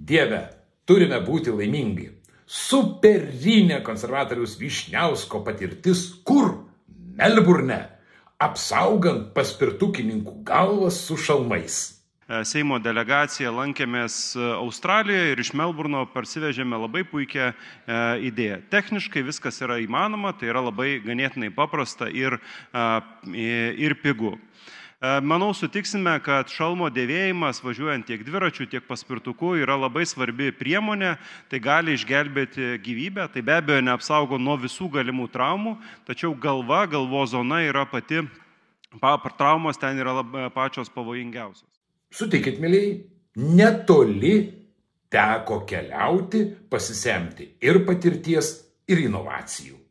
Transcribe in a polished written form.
Dieve, turime būti laimingi. Superinė konservatoriaus Vyšniausko patirtis kur? Melburne, apsaugant paspirtukininkų galvas su šalmais. Seimo delegacija lankėmės Australijoje ir iš Melburno parsivežėme labai puikią idėją. Techniškai viskas yra įmanoma, tai yra labai ganėtinai paprasta ir pigu. Manau, sutiksime, kad šalmo dėvėjimas važiuojant tiek dviračių, tiek paspirtuku yra labai svarbi priemonė, tai gali išgelbėti gyvybę, tai be abejo neapsaugo nuo visų galimų traumų, tačiau galvos zona yra traumos ten yra pačios pavojingiausios. Sutikit, mėlyjei, netoli teko keliauti, pasisemti ir patirties, ir inovacijų.